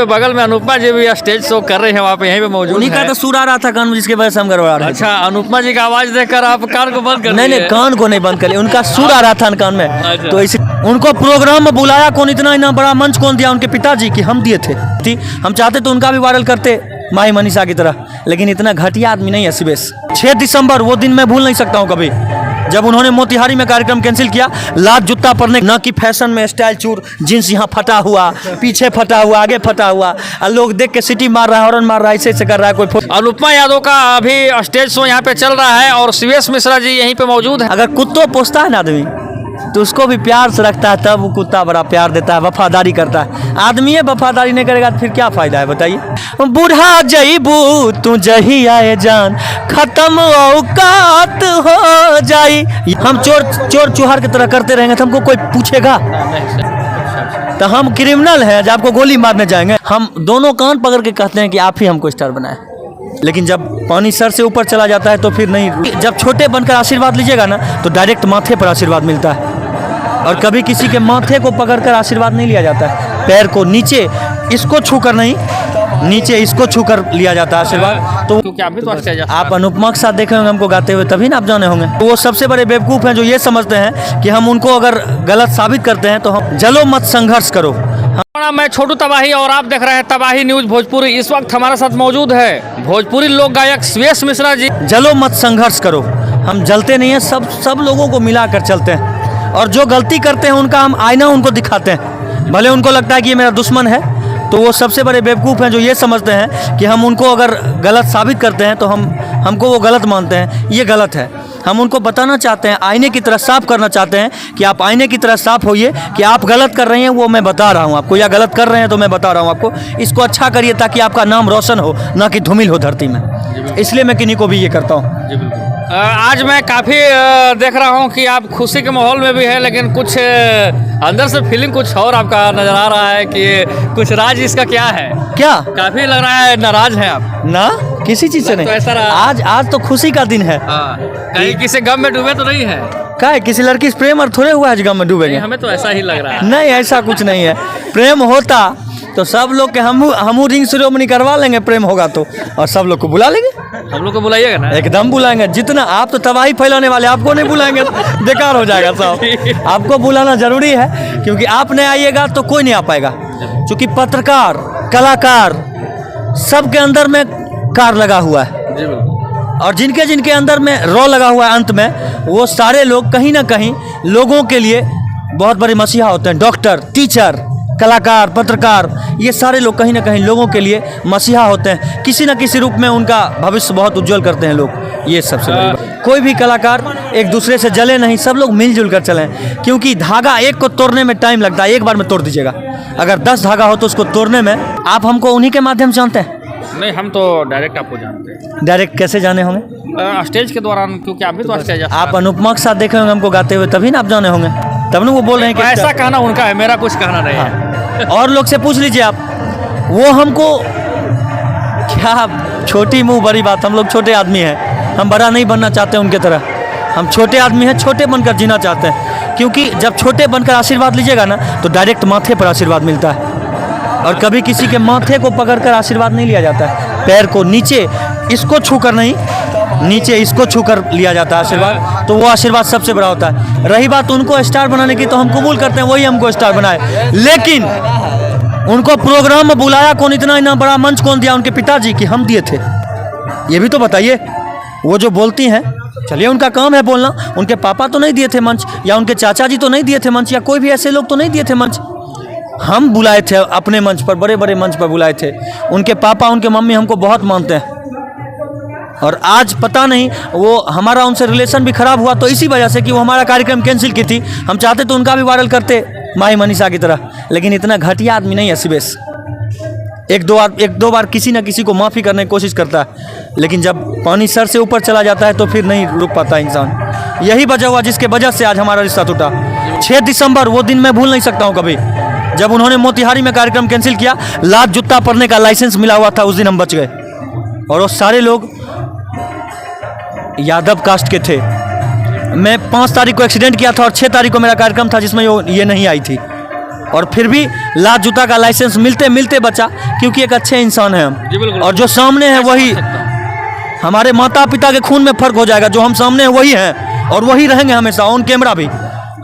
पे बगल में अनुपमा जी भी स्टेज शो कर रहे हैं, वहाँ पे यहीं पे मौजूद उन्हीं का तो सुर आ रहा था कान में, जिसके वजह से हम गड़बड़ा रहे थे। अच्छा, अनुपमा जी का आवाज देखकर आप कान को बंद कर नहीं दिए? कान को नहीं बंद कर लिया, उनका सुर आ रहा था कान में। अच्छा। तो इसी उनको प्रोग्राम में बुलाया कौन, इतना बड़ा मंच कौन दिया? उनके पिताजी की हम दिए थे। हम चाहते तो उनका भी वायरल करते माही मनीषा की तरह, लेकिन इतना घटिया आदमी नहीं है शिवेश। 6 दिसंबर वो दिन मैं भूल नहीं सकता हूँ कभी, जब उन्होंने मोतिहारी में कार्यक्रम कैंसिल किया। लात जूता पहनने, न कि फैशन में स्टाइल चूर, जींस यहाँ फटा हुआ, पीछे फटा हुआ, आगे फटा हुआ, और लोग देख के सिटी मार रहा है, हॉर्न मार रहा है, ऐसे कर रहा है कोई। अनुपमा यादव का अभी स्टेज शो यहाँ पे चल रहा है और शिवेश मिश्रा जी यहीं पे मौजूद है। अगर कुत्तों पोसता है ना आदमी तो उसको भी प्यार से रखता है, तब वो कुत्ता बड़ा प्यार देता है, वफादारी करता है। आदमी ये वफादारी नहीं करेगा तो फिर क्या फायदा है बताइए? बूढ़ा जईबू तू जही आए जान, खत्म औकात हो जाई। हम चोर चुहार की तरह करते रहेंगे तो हमको कोई पूछेगा? तो हम क्रिमिनल हैं जब आपको गोली मारने जाएंगे? हम दोनों कान पकड़ के कहते हैं कि आप ही हमको स्टार बनाए, लेकिन जब पानी सर से ऊपर चला जाता है तो फिर नहीं। जब छोटे बनकर आशीर्वाद लीजिएगा ना तो डायरेक्ट माथे पर आशीर्वाद मिलता है, और कभी किसी के माथे को पकड़कर आशीर्वाद नहीं लिया जाता है। पैर को नीचे इसको छूकर नहीं, नीचे इसको छूकर लिया जाता है आशीर्वाद। तो क्योंकि आप भी तो स्टेज आप अनुपमा के साथ देखे होंगे हमको गाते हुए, तभी ना आप जाने होंगे। वो सबसे बड़े बेवकूफ़ हैं जो ये समझते हैं कि हम उनको अगर गलत साबित करते हैं तो हम जलो मत संघर्ष करो। मैं छोटू तबाही और आप देख रहे हैं तबाही न्यूज भोजपुरी। इस वक्त हमारे साथ मौजूद है भोजपुरी लोक गायक शिवेश मिश्रा जी। जलो मत संघर्ष करो, हम जलते नहीं हैं, सब लोगों को मिलाकर चलते हैं, और जो गलती करते हैं उनका हम आईना उनको दिखाते हैं। भले उनको लगता है कि ये मेरा दुश्मन है, तो वो सबसे बड़े बेवकूफ़ हैं जो ये समझते हैं कि हम उनको अगर गलत साबित करते हैं तो हमको वो गलत मानते हैं। ये गलत है। हम उनको बताना चाहते हैं, आईने की तरह साफ करना चाहते हैं कि आप आईने की तरह साफ होइए, कि आप गलत कर रहे हैं वो मैं बता रहा हूँ आपको, या गलत कर रहे हैं तो मैं बता रहा हूँ आपको। इसको अच्छा करिए ताकि आपका नाम रोशन हो, ना कि धूमिल हो धरती में। इसलिए मैं किन्हीं को भी ये करता हूँ। आज मैं काफ़ी देख रहा हूँ कि आप खुशी के माहौल में भी है, लेकिन कुछ अंदर से फीलिंग कुछ और आपका नजर आ रहा है कि कुछ राज इसका क्या है? क्या काफ़ी लग रहा है नाराज है आप ना? किसी चीज़ से नहीं। तो ऐसा आज तो खुशी का दिन है। कहीं किसी गम में डूबे तो नहीं है? क्या है, किसी लड़की से प्रेम और थोड़े हुआ है गम में डूबेंगे? हमें तो ऐसा ही लग रहा है। नहीं, ऐसा कुछ नहीं है। प्रेम होता तो सब लोग के हम रिंग सेरेमनी करवा लेंगे, प्रेम होगा तो, और सब लोग को बुला लेंगे। हम लोग को बुलाइएगा ना? एकदम बुलाएंगे। जितना आप तो तबाही फैलाने वाले, आपको नहीं बुलाएंगे बेकार हो जाएगा सब। आपको बुलाना जरूरी है, क्योंकि आप नहीं आइएगा तो कोई नहीं आ पाएगा। क्योंकि पत्रकार, कलाकार, सबके अंदर में कार लगा हुआ है, और जिनके अंदर में रॉ लगा हुआ है अंत में, वो सारे लोग कहीं ना कहीं लोगों के लिए बहुत बड़े मसीहा होते हैं। डॉक्टर, टीचर, कलाकार, पत्रकार, ये सारे लोग कहीं ना कहीं लोगों के लिए मसीहा होते हैं। किसी न किसी रूप में उनका भविष्य बहुत उज्जवल करते हैं लोग। ये सबसे बड़ी बात। कोई भी कलाकार एक दूसरे से जले नहीं, सब लोग मिलजुल कर चलें, क्योंकि धागा एक को तोड़ने में टाइम लगता है, एक बार में तोड़ दीजिएगा। अगर 10 धागा हो तो उसको तोड़ने में, आप हमको उन्हीं के माध्यम से जानते हैं? नहीं, हम तो डायरेक्ट आपको जानते हैं। डायरेक्ट कैसे जाने होंगे? स्टेज के दौरान, क्योंकि आप भी तो स्टेज आप अनुपमा के साथ देखे होंगे हमको गाते हुए, तभी ना आप जाने होंगे, तब ना वो बोल रहे हैं कि ऐसा कहना उनका है, मेरा कुछ कहना नहीं है। और लोग से पूछ लीजिए आप, वो हमको क्या, छोटी मुंह बड़ी बात। हम लोग छोटे आदमी हैं, हम बड़ा नहीं बनना चाहते उनके तरह। हम छोटे आदमी हैं, छोटे बनकर जीना चाहते हैं, क्योंकि जब छोटे बनकर आशीर्वाद लीजिएगा ना तो डायरेक्ट माथे पर आशीर्वाद मिलता है, और कभी किसी के माथे को पकड़कर आशीर्वाद नहीं लिया जाता है। पैर को नीचे इसको छूकर नहीं, नीचे इसको छूकर लिया जाता है आशीर्वाद, तो वो आशीर्वाद सबसे बड़ा होता है। रही बात उनको स्टार बनाने की, तो हम कबूल करते हैं वही हमको स्टार बनाए, लेकिन उनको प्रोग्राम में बुलाया कौन, इतना बड़ा मंच कौन दिया? उनके पिताजी की हम दिए थे। ये भी तो बताइए। वो जो बोलती हैं, चलिए उनका काम है बोलना, उनके पापा तो नहीं दिए थे मंच, या उनके चाचा जी तो नहीं दिए थे मंच, या कोई भी ऐसे लोग तो नहीं दिए थे मंच। हम बुलाए थे अपने मंच पर, बड़े बड़े मंच पर बुलाए थे। उनके पापा, उनके मम्मी हमको बहुत मानते हैं, और आज पता नहीं वो हमारा उनसे रिलेशन भी खराब हुआ तो इसी वजह से कि वो हमारा कार्यक्रम कैंसिल की थी। हम चाहते तो उनका भी वायरल करते माही मनीषा की तरह, लेकिन इतना घटिया आदमी नहीं है शिवेश। एक दो बार किसी न किसी को माफ़ी करने की कोशिश करता है, लेकिन जब पानी सर से ऊपर चला जाता है तो फिर नहीं रुक पाता इंसान। यही वजह हुआ जिसके वजह से आज हमारा रिश्ता टूटा। 6 दिसंबर वो दिन मैं भूल नहीं सकता हूँ कभी, जब उन्होंने मोतिहारी में कार्यक्रम कैंसिल किया। लात जूता पहनने का लाइसेंस मिला हुआ था, उस दिन हम बच गए, और वो सारे लोग यादव कास्ट के थे। मैं 5 तारीख को एक्सीडेंट किया था और 6 तारीख को मेरा कार्यक्रम था जिसमें ये नहीं आई थी। और फिर भी लात जूता का लाइसेंस मिलते मिलते बचा, क्योंकि एक अच्छे इंसान हैं जी, हम। बिल्कुल। और जो सामने है वही हमारे माता पिता के खून में फर्क हो जाएगा। जो हम सामने हैं वही हैं और वही रहेंगे हमेशा, ऑन कैमरा भी।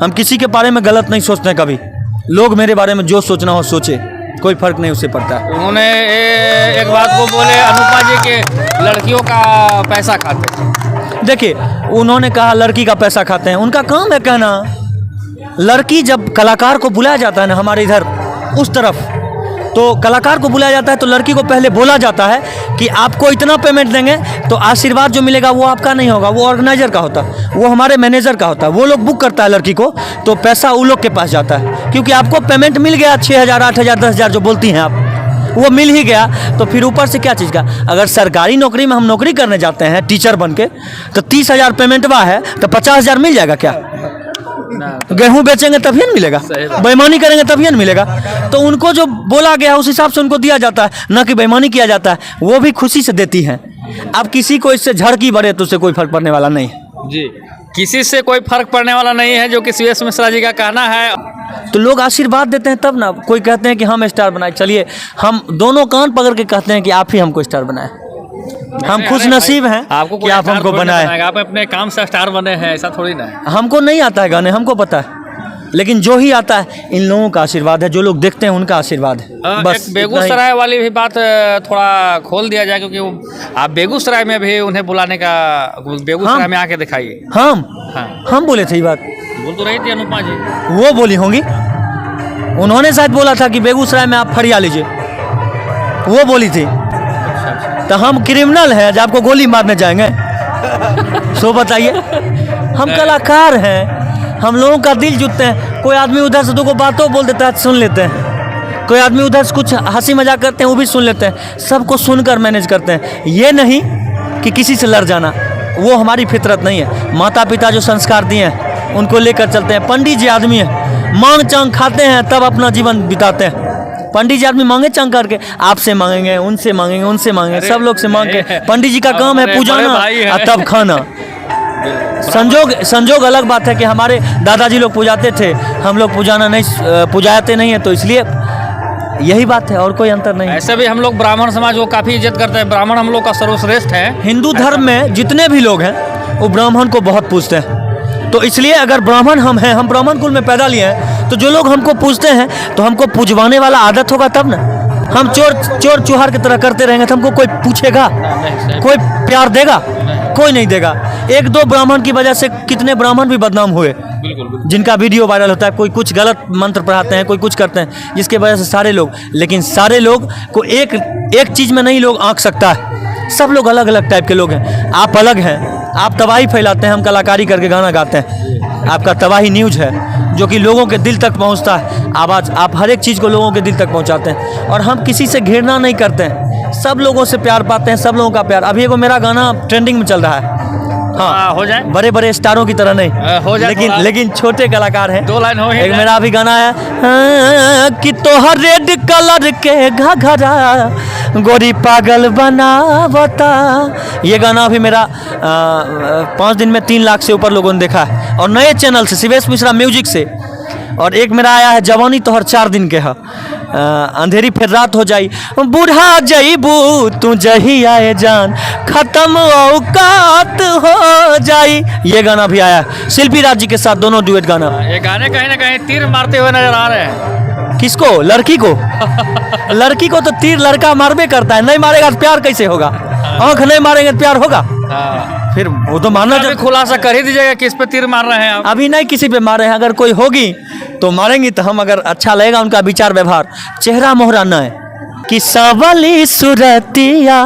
हम किसी के बारे में गलत नहीं सोचते हैं कभी। लोग मेरे बारे में जो सोचना हो सोचे, कोई फर्क नहीं उससे पड़ता है। उन्होंने एक बात को बोले अनुपमा जी के लड़कियों का पैसा खाते हैं। देखिए, उन्होंने कहा लड़की का पैसा खाते हैं, उनका काम है कहना। लड़की जब कलाकार को बुलाया जाता है ना हमारे इधर उस तरफ, तो कलाकार को बुलाया जाता है तो लड़की को पहले बोला जाता है कि आपको इतना पेमेंट देंगे तो आशीर्वाद जो मिलेगा वो आपका नहीं होगा, वो ऑर्गेनाइजर का होता है, वो हमारे मैनेजर का होता है। वो लोग बुक करता है लड़की को, तो पैसा उन लोग के पास जाता है। क्योंकि आपको पेमेंट मिल गया 6,000 8,000 10,000 जो बोलती हैं आप, वो मिल ही गया, तो फिर ऊपर से क्या चीज़ का। अगर सरकारी नौकरी में हम नौकरी करने जाते हैं टीचर बन के, तो 30,000 पेमेंटवा है तो 50,000 मिल जाएगा क्या? गेहूं बेचेंगे तभी न मिलेगा, बेईमानी करेंगे तभी न मिलेगा। तो उनको जो बोला गया उस हिसाब से उनको दिया जाता है, ना कि बेईमानी किया जाता है। वो भी खुशी से देती हैं। अब किसी को इससे झड़की बढ़े तो उससे कोई फर्क पड़ने वाला नहीं है जी। किसी से कोई फर्क पड़ने वाला नहीं है, जो कि सुयश मिश्रा जी का कहना है। तो लोग आशीर्वाद देते हैं तब ना। कोई कहते हैं कि हम स्टार बनाए, चलिए हम दोनों कान पकड़ के कहते हैं कि आप ही हमको स्टार बनाए। हम खुश नसीब हैं आपको कि आप हमको बनाए। आप अपने काम से स्टार बने हैं, ऐसा थोड़ी ना है। हमको नहीं आता है गाने, हमको पता है, लेकिन जो ही आता है इन लोगों का आशीर्वाद है, जो लोग देखते हैं उनका आशीर्वाद है। बस एक बेगूसराय वाली भी बात थोड़ा खोल दिया जाए, क्योंकि आप बेगूसराय में भी उन्हें बुलाने का, बेगूसराय में आके दिखाइए। हम बोले थे ये बात, बोल तो रही थी अनुपमा जी। वो बोली होंगी, उन्होंने शायद बोला था कि बेगूसराय में आप फरिया लीजिए, वो बोली थी। तो हम क्रिमिनल हैं जो आपको गोली मारने जाएंगे? सो बताइए, हम कलाकार हैं, हम लोगों का दिल जुटते हैं। कोई आदमी उधर से दो को बातों बोल देता है, सुन लेते हैं। कोई आदमी उधर से कुछ हंसी मजाक करते हैं, वो भी सुन लेते हैं। सबको सुनकर मैनेज करते हैं। ये नहीं कि किसी से लड़ जाना, वो हमारी फितरत नहीं है। माता पिता जो संस्कार दिए हैं उनको लेकर चलते हैं। पंडित जी आदमी हैं, मांग चांग खाते हैं तब अपना जीवन बिताते हैं। पंडित जी आदमी मांगे चांग करके, आपसे मांगेंगे, उनसे मांगेंगे, सब लोग से मांग के। पंडित जी का काम है पुजाना और तब खाना। संजोग अलग बात है कि हमारे दादाजी लोग पुजाते थे, हम लोग पुजाते नहीं है, तो इसलिए यही बात है, और कोई अंतर नहीं। ऐसे भी हम लोग ब्राह्मण समाज को काफ़ी इज्जत करते हैं। ब्राह्मण हम लोग का सर्वश्रेष्ठ है। हिंदू धर्म में जितने भी लोग हैं वो ब्राह्मण को बहुत पूजते हैं। तो इसलिए अगर ब्राह्मण हम हैं, हम ब्राह्मण कुल में पैदा लिए हैं, तो जो लोग हमको पूजते हैं तो हमको पूजवाने वाला आदत होगा तब ना। हम चोर चुहार की तरह करते रहेंगे तो हमको कोई पूछेगा? कोई प्यार देगा? कोई नहीं देगा। एक दो ब्राह्मण की वजह से कितने ब्राह्मण भी बदनाम हुए, जिनका वीडियो वायरल होता है। कोई कुछ गलत मंत्र पढ़ाते हैं, कोई कुछ करते हैं, जिसके वजह से सारे लोग, लेकिन सारे लोग को एक चीज़ में नहीं लोग आंक सकता है। सब लोग अलग अलग टाइप के लोग हैं। आप अलग हैं, आप तबाही फैलाते हैं, हम कलाकारी करके गाना गाते हैं। आपका तबाही न्यूज़ है जो कि लोगों के दिल तक पहुंचता है। आवाज़, आप हर एक चीज़ को लोगों के दिल तक पहुंचाते हैं। और हम किसी से घृणा नहीं करते हैं, सब लोगों से प्यार पाते हैं, सब लोगों का प्यार। अभी एगो मेरा गाना ट्रेंडिंग में चल रहा है। हाँ, हो जाए। बड़े बड़े स्टारों की तरह नहीं, हो जाए, लेकिन छोटे कलाकार हैं। 2 लाइन हो ही एक जाए। मेरा अभी गाना है, कि तोहर रेड कलर के घघरा गोरी पागल बनावता। ये गाना अभी मेरा 5 दिन में 3 लाख से ऊपर लोगों ने देखा है, और नए चैनल से, सुयश मिश्रा म्यूजिक से। और एक मेरा आया है, जवानी तोहर 4 दिन के है, अंधेरी फिर रात हो जाई, बूढ़ा जईबू तू जही आए जान, खत्म औकात हो जाई। ये गाना भी आया है शिल्पी राज जी के साथ, दोनों डुएट गाना। ये गाने कहीं ना कहीं तीर मारते हुए नजर आ रहे हैं। किसको? लड़की को। लड़की को तो तीर लड़का मारबे करता है, नहीं मारेगा तो प्यार कैसे होगा? आंख नहीं मारेंगे तो प्यार होगा? फिर वो तो मानना जब खुलासा कर ही दीजिएगा किस पे तीर मार रहे हैं आप। अभी नहीं किसी पे मारे हैं, अगर कोई होगी तो मारेंगी। तो हम, अगर अच्छा लगेगा उनका विचार व्यवहार, चेहरा मोहरा न है कि सावली सुरतिया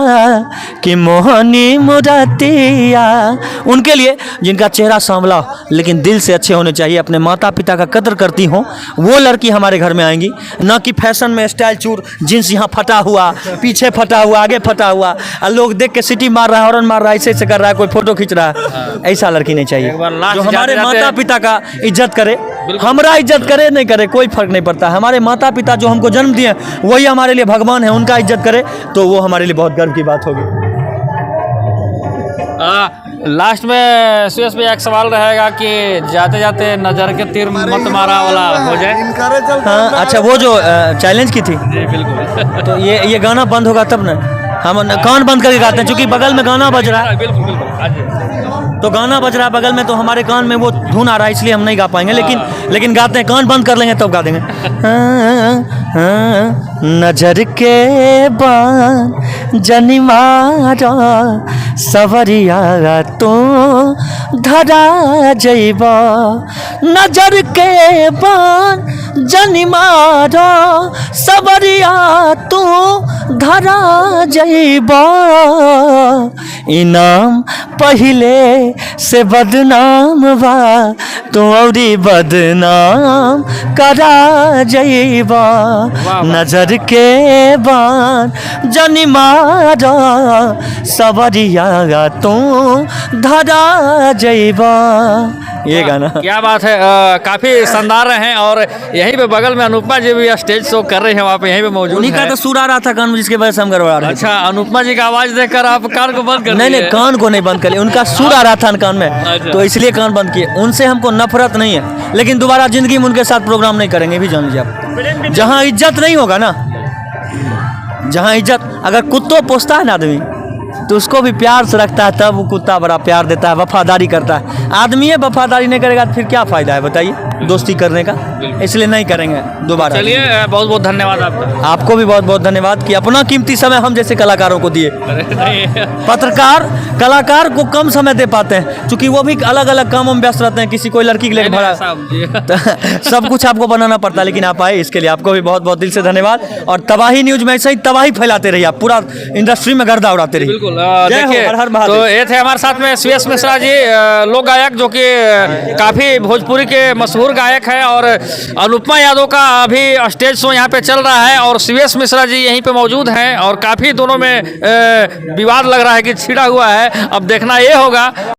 कि मोहनी मुरतिया, उनके लिए जिनका चेहरा सांवला हो लेकिन दिल से अच्छे होने चाहिए, अपने माता पिता का कदर करती हो, वो लड़की हमारे घर में आएंगी। ना कि फैशन में स्टाइल चूर, जींस यहाँ फटा हुआ, पीछे फटा हुआ, आगे फटा हुआ, और लोग देख के सीटी मार रहा है, हॉर्न मार रहा है, ऐसे कर रहा है, कोई फोटो खींच रहा है। ऐसा लड़की नहीं चाहिए जो हमारे माता पिता का इज्जत करे। हमारा इज्जत करे नहीं करे कोई फर्क नहीं पड़ता। हमारे माता पिता जो हमको जन्म दिए वही हमारे लिए भगवान है, उनका इज्जत करे तो वो हमारे लिए बहुत गर्व की बात होगी। लास्ट में सुयश भाई एक सवाल रहेगा कि जाते जाते नजर के तीर मत मारा वाला हो जाए। हाँ, अच्छा वो जो चैलेंज की थी, जी बिल्कुल। तो ये गाना बंद होगा तब ना हम कान बंद करके गाते हैं, क्योंकि बगल में गाना बज रहा है। बिल्कुल बिल्कुल। हाँ जी। तो गाना बज रहा है बगल में, तो हमारे कान में वो धुन आ रहा है, इसलिए हम नहीं गा पाएंगे। लेकिन गाते हैं, कान बंद कर लेंगे तब गा देंगे। नजर के बान जनी मारा सवरिया तो धरा जइबा, नजर के बान जनी मारा सवरिया तू धरा जइबा, इनाम पहिले से बदनाम बा तो औरी बदनाम करा जइबा, नजर के बान जनी मारा सवरिया तू धरा जइबा। ये गाना क्या बात है। काफी शानदार रहे हैं और यहीं पे बगल में अनुपमा जी भी स्टेज शो कर रहे हैं, वहाँ पे यहीं पे मौजूद उन्हीं का है। तो सुर आ रहा था कान में, जिसके वजह से हम गड़बड़ा रहे थे। अच्छा, अनुपमा जी का आवाज देखकर आप कान को बंद कर नहीं दिए? नहीं, कान को नहीं बंद कर लिया, उनका सुर आ रहा था कान में, अच्छा। तो इसलिए कान बंद किए। उनसे हमको नफरत नहीं है, लेकिन दोबारा जिंदगी में उनके साथ प्रोग्राम नहीं करेंगे, भी जान लीजिए आप। जहाँ इज्जत नहीं होगा ना, जहाँ इज्जत, अगर कुत्तों पोसता है ना आदमी तो उसको भी प्यार से रखता है, तब वो कुत्ता बड़ा प्यार देता है, वफादारी करता है। आदमी है वफादारी नहीं करेगा तो फिर क्या फायदा है बताइए दोस्ती करने का, इसलिए नहीं करेंगे दोबारा। चलिए, बहुत बहुत धन्यवाद आपका। आपको भी बहुत बहुत धन्यवाद कि अपना कीमती समय हम जैसे कलाकारों को दिए। नहीं, पत्रकार कलाकार को कम समय दे पाते हैं, क्योंकि वो भी अलग अलग कामों में व्यस्त रहते हैं, किसी कोई लड़की के लिए भरा साहब जी। तो सब कुछ आपको बनाना पड़ता है, लेकिन आप आए, इसके लिए आपको भी बहुत बहुत दिल से धन्यवाद। और तबाही न्यूज में ऐसे ही तबाही फैलाते रहिए आप, पूरा इंडस्ट्री में गर्दा उड़ाते रहिए। बिल्कुल। जय हो, देखिए, हर हर महादेव। तो ये थे हमारे साथ में सुयश मिश्रा जी, लोक गायक, जो कि काफ़ी भोजपुरी के मशहूर गायक हैं। और अनुपमा यादव का अभी स्टेज शो यहाँ पे चल रहा है और सुयश मिश्रा जी यहीं पे मौजूद हैं और काफ़ी दोनों में विवाद लग रहा है कि छिड़ा हुआ है। अब देखना ये होगा